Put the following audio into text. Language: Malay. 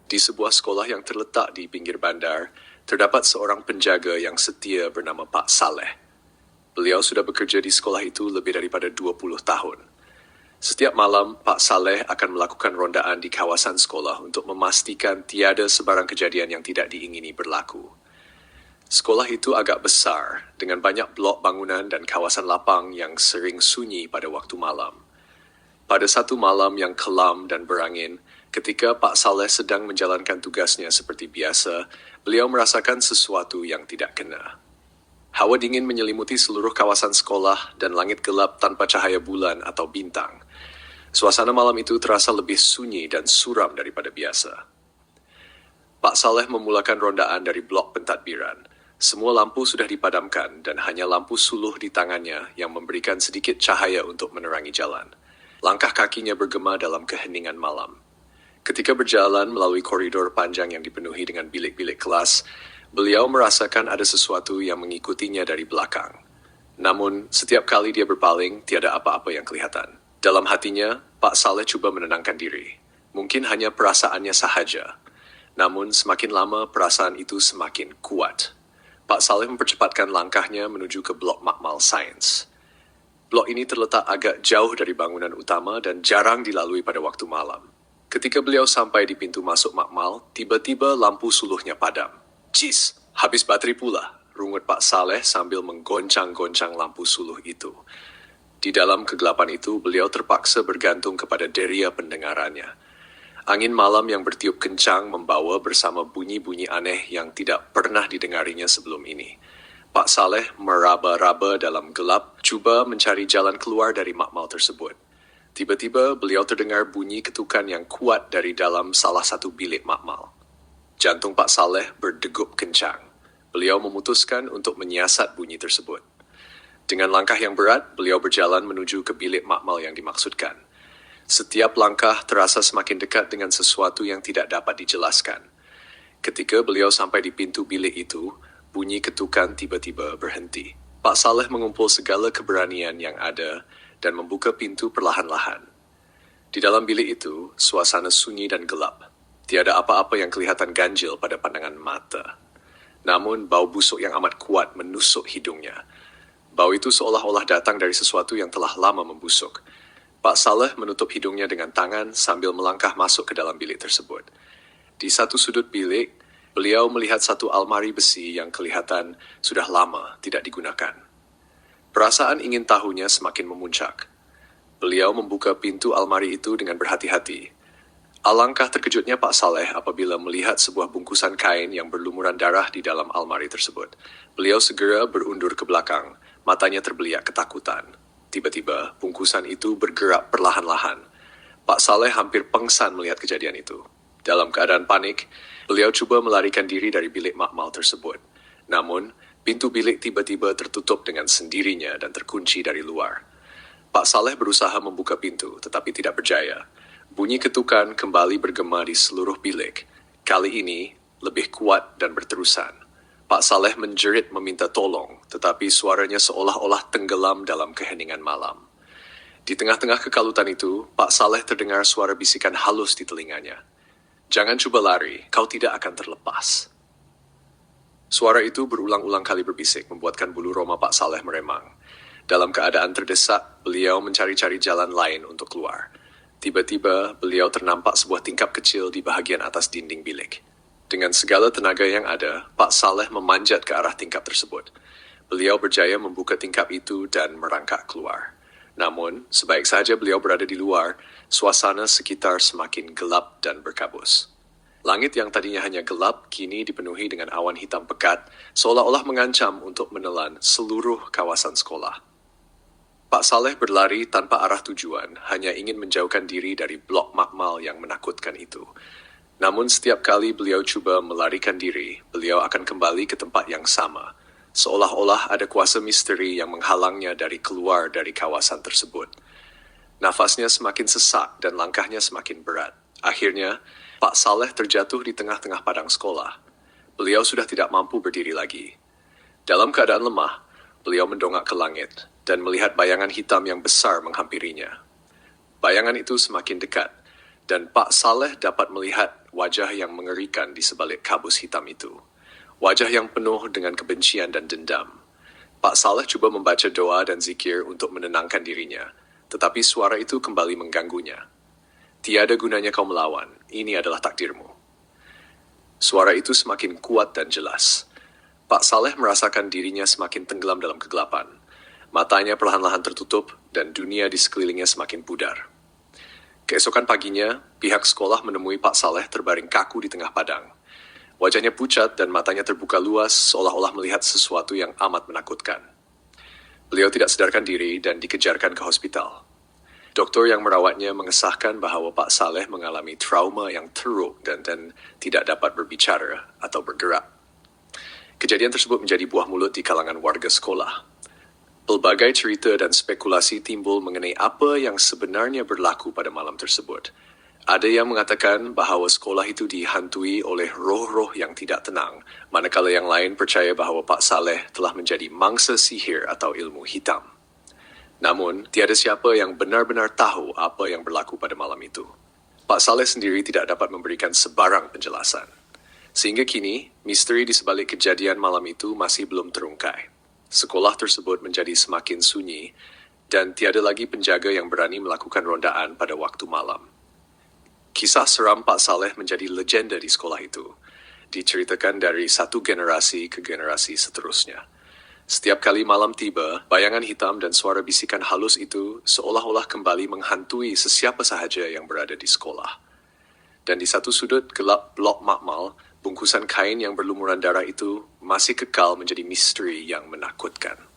Di sebuah sekolah yang terletak di pinggir bandar, terdapat seorang penjaga yang setia bernama Pak Saleh. Beliau sudah bekerja di sekolah itu lebih daripada 20 tahun. Setiap malam, Pak Saleh akan melakukan rondaan di kawasan sekolah untuk memastikan tiada sebarang kejadian yang tidak diingini berlaku. Sekolah itu agak besar, dengan banyak blok bangunan dan kawasan lapang yang sering sunyi pada waktu malam. Pada satu malam yang kelam dan berangin, ketika Pak Saleh sedang menjalankan tugasnya seperti biasa, beliau merasakan sesuatu yang tidak kena. Hawa dingin menyelimuti seluruh kawasan sekolah dan langit gelap tanpa cahaya bulan atau bintang. Suasana malam itu terasa lebih sunyi dan suram daripada biasa. Pak Saleh memulakan rondaan dari blok pentadbiran. Semua lampu sudah dipadamkan dan hanya lampu suluh di tangannya yang memberikan sedikit cahaya untuk menerangi jalan. Langkah kakinya bergema dalam keheningan malam. Ketika berjalan melalui koridor panjang yang dipenuhi dengan bilik-bilik kelas, beliau merasakan ada sesuatu yang mengikutinya dari belakang. Namun, setiap kali dia berpaling, tiada apa-apa yang kelihatan. Dalam hatinya, Pak Saleh coba menenangkan diri. Mungkin hanya perasaannya sahaja. Namun, semakin lama perasaan itu semakin kuat. Pak Saleh mempercepatkan langkahnya menuju ke blok makmal sains. Blok ini terletak agak jauh dari bangunan utama dan jarang dilalui pada waktu malam. Ketika beliau sampai di pintu masuk makmal, tiba-tiba lampu suluhnya padam. "Cis, habis bateri pula," rungut Pak Saleh sambil menggoncang-goncang lampu suluh itu. Di dalam kegelapan itu, beliau terpaksa bergantung kepada deria pendengarannya. Angin malam yang bertiup kencang membawa bersama bunyi-bunyi aneh yang tidak pernah didengarinya sebelum ini. Pak Saleh meraba-raba dalam gelap, cuba mencari jalan keluar dari makmal tersebut. Tiba-tiba beliau terdengar bunyi ketukan yang kuat dari dalam salah satu bilik makmal. Jantung Pak Saleh berdegup kencang. Beliau memutuskan untuk menyiasat bunyi tersebut. Dengan langkah yang berat, beliau berjalan menuju ke bilik makmal yang dimaksudkan. Setiap langkah terasa semakin dekat dengan sesuatu yang tidak dapat dijelaskan. Ketika beliau sampai di pintu bilik itu, bunyi ketukan tiba-tiba berhenti. Pak Saleh mengumpul segala keberanian yang ada dan membuka pintu perlahan-lahan. Di dalam bilik itu, suasana sunyi dan gelap. Tiada apa-apa yang kelihatan ganjil pada pandangan mata. Namun, bau busuk yang amat kuat menusuk hidungnya. Bau itu seolah-olah datang dari sesuatu yang telah lama membusuk. Pak Saleh menutup hidungnya dengan tangan sambil melangkah masuk ke dalam bilik tersebut. Di satu sudut bilik, beliau melihat satu almari besi yang kelihatan sudah lama tidak digunakan. Perasaan ingin tahunya semakin memuncak. Beliau membuka pintu almari itu dengan berhati-hati. Alangkah terkejutnya Pak Saleh apabila melihat sebuah bungkusan kain yang berlumuran darah di dalam almari tersebut. Beliau segera berundur ke belakang, matanya terbeliak ketakutan. Tiba-tiba, bungkusan itu bergerak perlahan-lahan. Pak Saleh hampir pengsan melihat kejadian itu. Dalam keadaan panik, beliau coba melarikan diri dari bilik makmal tersebut. Namun, pintu bilik tiba-tiba tertutup dengan sendirinya dan terkunci dari luar. Pak Saleh berusaha membuka pintu, tetapi tidak berjaya. Bunyi ketukan kembali bergema di seluruh bilik. Kali ini, lebih kuat dan berterusan. Pak Saleh menjerit meminta tolong, tetapi suaranya seolah-olah tenggelam dalam keheningan malam. Di tengah-tengah kekalutan itu, Pak Saleh terdengar suara bisikan halus di telinganya. "Jangan coba lari, kau tidak akan terlepas." Suara itu berulang-ulang kali berbisik, membuatkan bulu roma Pak Saleh meremang. Dalam keadaan terdesak, beliau mencari-cari jalan lain untuk keluar. Tiba-tiba, beliau ternampak sebuah tingkap kecil di bahagian atas dinding bilik. Dengan segala tenaga yang ada, Pak Saleh memanjat ke arah tingkap tersebut. Beliau berjaya membuka tingkap itu dan merangkak keluar. Namun, sebaik saja beliau berada di luar, suasana sekitar semakin gelap dan berkabus. Langit yang tadinya hanya gelap, kini dipenuhi dengan awan hitam pekat, seolah-olah mengancam untuk menelan seluruh kawasan sekolah. Pak Saleh berlari tanpa arah tujuan, hanya ingin menjauhkan diri dari blok makmal yang menakutkan itu. Namun setiap kali beliau coba melarikan diri, beliau akan kembali ke tempat yang sama. Seolah-olah ada kuasa misteri yang menghalangnya dari keluar dari kawasan tersebut. Nafasnya semakin sesak dan langkahnya semakin berat. Akhirnya, Pak Saleh terjatuh di tengah-tengah padang sekolah. Beliau sudah tidak mampu berdiri lagi. Dalam keadaan lemah, beliau mendongak ke langit dan melihat bayangan hitam yang besar menghampirinya. Bayangan itu semakin dekat, dan Pak Saleh dapat melihat wajah yang mengerikan di sebalik kabus hitam itu. Wajah yang penuh dengan kebencian dan dendam. Pak Saleh cuba membaca doa dan zikir untuk menenangkan dirinya, tetapi suara itu kembali mengganggunya. Tiada gunanya kau melawan, ini adalah takdirmu. Suara itu semakin kuat dan jelas. Pak Saleh merasakan dirinya semakin tenggelam dalam kegelapan. Matanya perlahan-lahan tertutup dan dunia di sekelilingnya semakin pudar. Keesokan paginya, pihak sekolah menemui Pak Saleh terbaring kaku di tengah padang. Wajahnya pucat dan matanya terbuka luas seolah-olah melihat sesuatu yang amat menakutkan. Beliau tidak sadarkan diri dan dikejarkan ke hospital. Dokter yang merawatnya mengesahkan bahwa Pak Saleh mengalami trauma yang teruk dan tidak dapat berbicara atau bergerak. Kejadian tersebut menjadi buah mulut di kalangan warga sekolah. Pelbagai cerita dan spekulasi timbul mengenai apa yang sebenarnya berlaku pada malam tersebut. Ada yang mengatakan bahawa sekolah itu dihantui oleh roh-roh yang tidak tenang, manakala yang lain percaya bahawa Pak Saleh telah menjadi mangsa sihir atau ilmu hitam. Namun, tiada siapa yang benar-benar tahu apa yang berlaku pada malam itu. Pak Saleh sendiri tidak dapat memberikan sebarang penjelasan. Sehingga kini, misteri di sebalik kejadian malam itu masih belum terungkai. Sekolah tersebut menjadi semakin sunyi dan tiada lagi penjaga yang berani melakukan rondaan pada waktu malam. Kisah seram Pak Saleh menjadi legenda di sekolah itu, diceritakan dari satu generasi ke generasi seterusnya. Setiap kali malam tiba, bayangan hitam dan suara bisikan halus itu seolah-olah kembali menghantui sesiapa sahaja yang berada di sekolah. Dan di satu sudut gelap blok makmal, bungkusan kain yang berlumuran darah itu masih kekal menjadi misteri yang menakutkan.